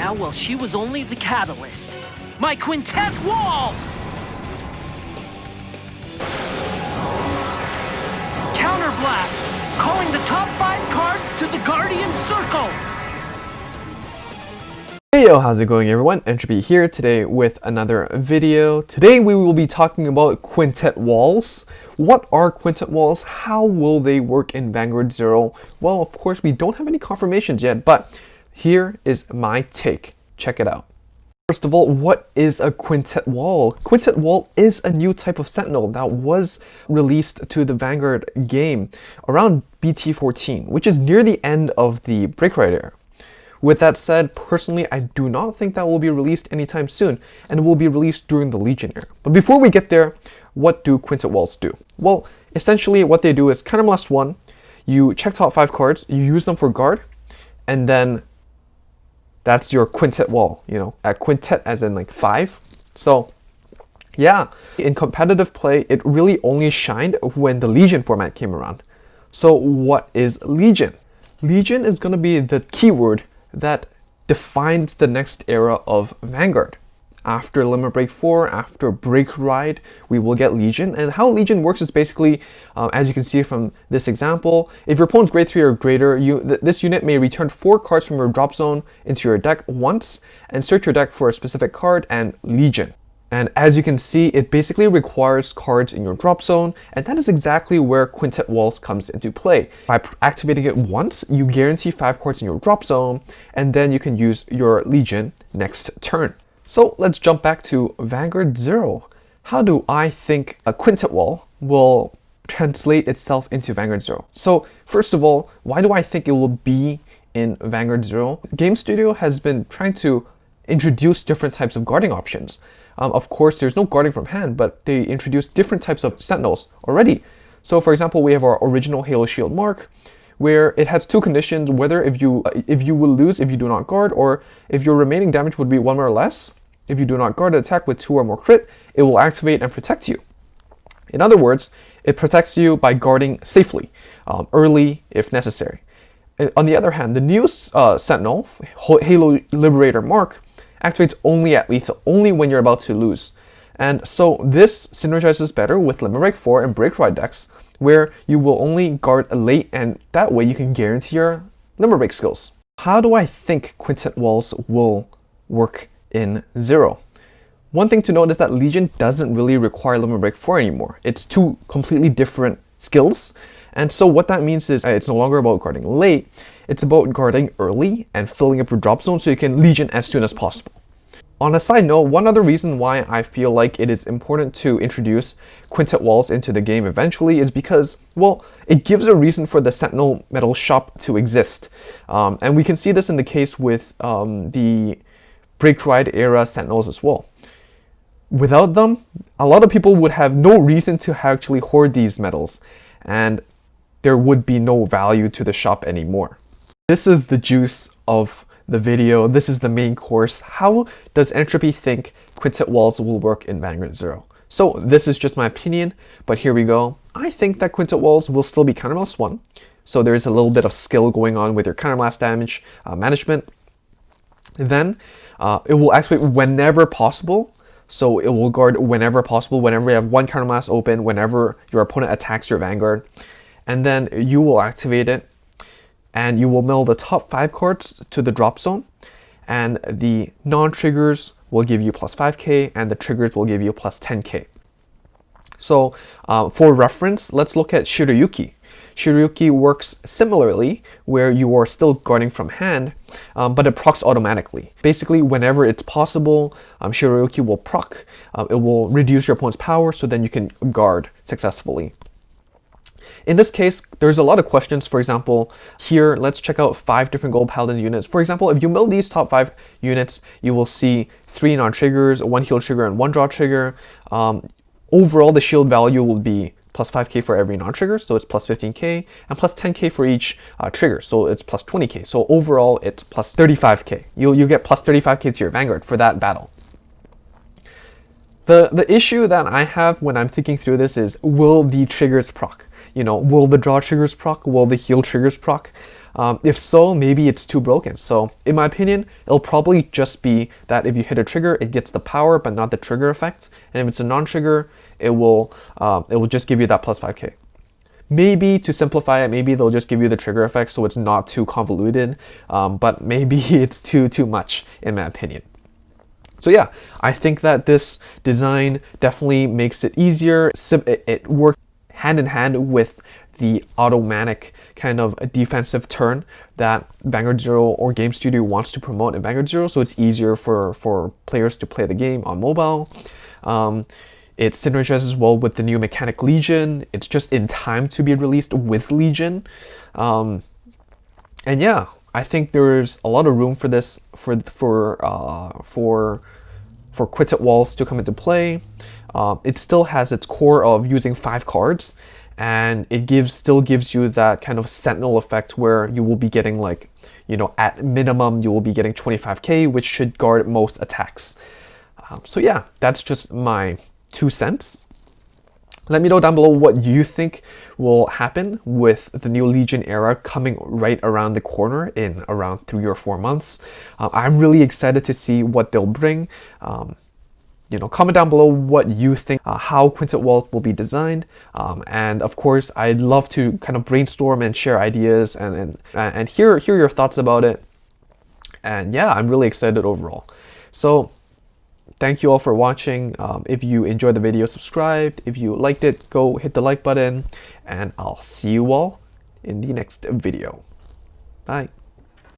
now while she was only the catalyst. My Quintet wall! Counterblast! Calling the top 5 cards to the Guardian Circle! Hey yo, how's it going everyone? Entropy here today with another video. Today we will be talking about Quintet walls. What are Quintet walls? How will they work in Vanguard 0? Well, of course we don't have any confirmations yet, but here is my take. Check it out. First of all, what is a Quintet wall? Quintet wall is a new type of Sentinel that was released to the Vanguard game around BT14, which is near the end of the Break Ride era. With that said, personally, I do not think that will be released anytime soon, and it will be released during the Legion era. But before we get there, what do Quintet walls do? Well, essentially what they do is counterblast 1, you check top 5 cards, you use them for guard, and then that's your Quintet wall, you know, at Quintet as in like 5. So yeah, in competitive play, it really only shined when the Legion format came around. So what is Legion? Legion is going to be the keyword that defines the next era of Vanguard. After Limit Break 4, after Break Ride, we will get Legion. And how Legion works is basically, as you can see from this example, if your opponent's grade 3 or greater, this unit may return 4 cards from your drop zone into your deck once, and search your deck for a specific card and Legion. And as you can see, it basically requires cards in your drop zone, and that is exactly where Quintet walls comes into play. By activating it once, you guarantee 5 cards in your drop zone, and then you can use your Legion next turn. So let's jump back to Vanguard 0. How do I think a Quintet wall will translate itself into Vanguard 0? So first of all, why do I think it will be in Vanguard 0? Game Studio has been trying to introduce different types of guarding options. Of course, there's no guarding from hand, but they introduced different types of Sentinels already. So for example, we have our original Halo Shield Mark, where it has 2 conditions, whether if you will lose if you do not guard, or if your remaining damage would be 1 or less. If you do not guard an attack with 2 or more crit, it will activate and protect you. In other words, it protects you by guarding safely, early if necessary. On the other hand, the new Sentinel, Halo Liberator Mark, activates only at lethal, only when you're about to lose. And so this synergizes better with Limit Break 4 and Break Ride decks, where you will only guard late, and that way you can guarantee your Limit Break skills. How do I think Quintet walls will work in 0? One thing to note is that Legion doesn't really require Limit Break 4 anymore. It's 2 completely different skills. And so what that means is it's no longer about guarding late, it's about guarding early and filling up your drop zone so you can Legion as soon as possible. On a side note, one other reason why I feel like it is important to introduce Quintet walls into the game eventually is because, well, it gives a reason for the Sentinel Metal Shop to exist. And we can see this in the case with the Break Ride era Sentinels as well. Without them, a lot of people would have no reason to actually hoard these medals, and there would be no value to the shop anymore. This is the juice of the video. This is the main course. How does Entropy think Quintet walls will work in Vanguard 0? So this is just my opinion, but here we go. I think that Quintet walls will still be counterblast 1. So there's a little bit of skill going on with your counterblast damage management. Then it will activate whenever possible. So it will guard whenever possible, whenever you have 1 counterblast open, whenever your opponent attacks your Vanguard. And then you will activate it, and you will mill the top 5 cards to the drop zone, and the non-triggers will give you plus 5k, and the triggers will give you plus 10k. So for reference, let's look at Shiryuki. Shiryuki works similarly, where you are still guarding from hand, but it procs automatically. Basically, whenever it's possible, Shiryuki will proc. It will reduce your opponent's power, so then you can guard successfully. In this case, there's a lot of questions. For example, here, let's check out 5 different Gold Paladin units. For example, if you mill these top 5 units, you will see 3 non-triggers, 1 heal trigger, and 1 draw trigger. Overall, the shield value will be plus 5k for every non-trigger, so it's plus 15k, and plus 10k for each trigger, so it's plus 20k. So overall, it's plus 35k. You get plus 35k to your Vanguard for that battle. The issue that I have when I'm thinking through this is, will the triggers proc? You know, will the draw triggers proc? Will the heal triggers proc? If so, maybe it's too broken. So in my opinion, it'll probably just be that if you hit a trigger, it gets the power but not the trigger effect. And if it's a non-trigger, it will just give you that plus 5k. Maybe to simplify it, maybe they'll just give you the trigger effect so it's not too convoluted, but maybe it's too much in my opinion. So yeah, I think that this design definitely makes it easier. It works hand in hand with the automatic kind of defensive turn that Vanguard Zero or Game Studio wants to promote in Vanguard Zero, so it's easier for players to play the game on mobile. It synergizes well with the new mechanic Legion. It's just in time to be released with Legion. And yeah, I think there's a lot of room for this for Quintet walls to come into play. It still has its core of using 5 cards, and it still gives you that kind of Sentinel effect where you will be getting, like, you know, at minimum you will be getting 25k, which should guard most attacks. So yeah, that's just my 2 cents. Let me know down below what you think will happen with the new Legion era coming right around the corner in around 3 or 4 months. I'm really excited to see what they'll bring. You know, comment down below what you think, how Quintet walls will be designed, and of course, I'd love to kind of brainstorm and share ideas and hear your thoughts about it. And yeah, I'm really excited overall. So thank you all for watching. If you enjoyed the video, subscribe. If you liked it, go hit the like button, and I'll see you all in the next video. Bye.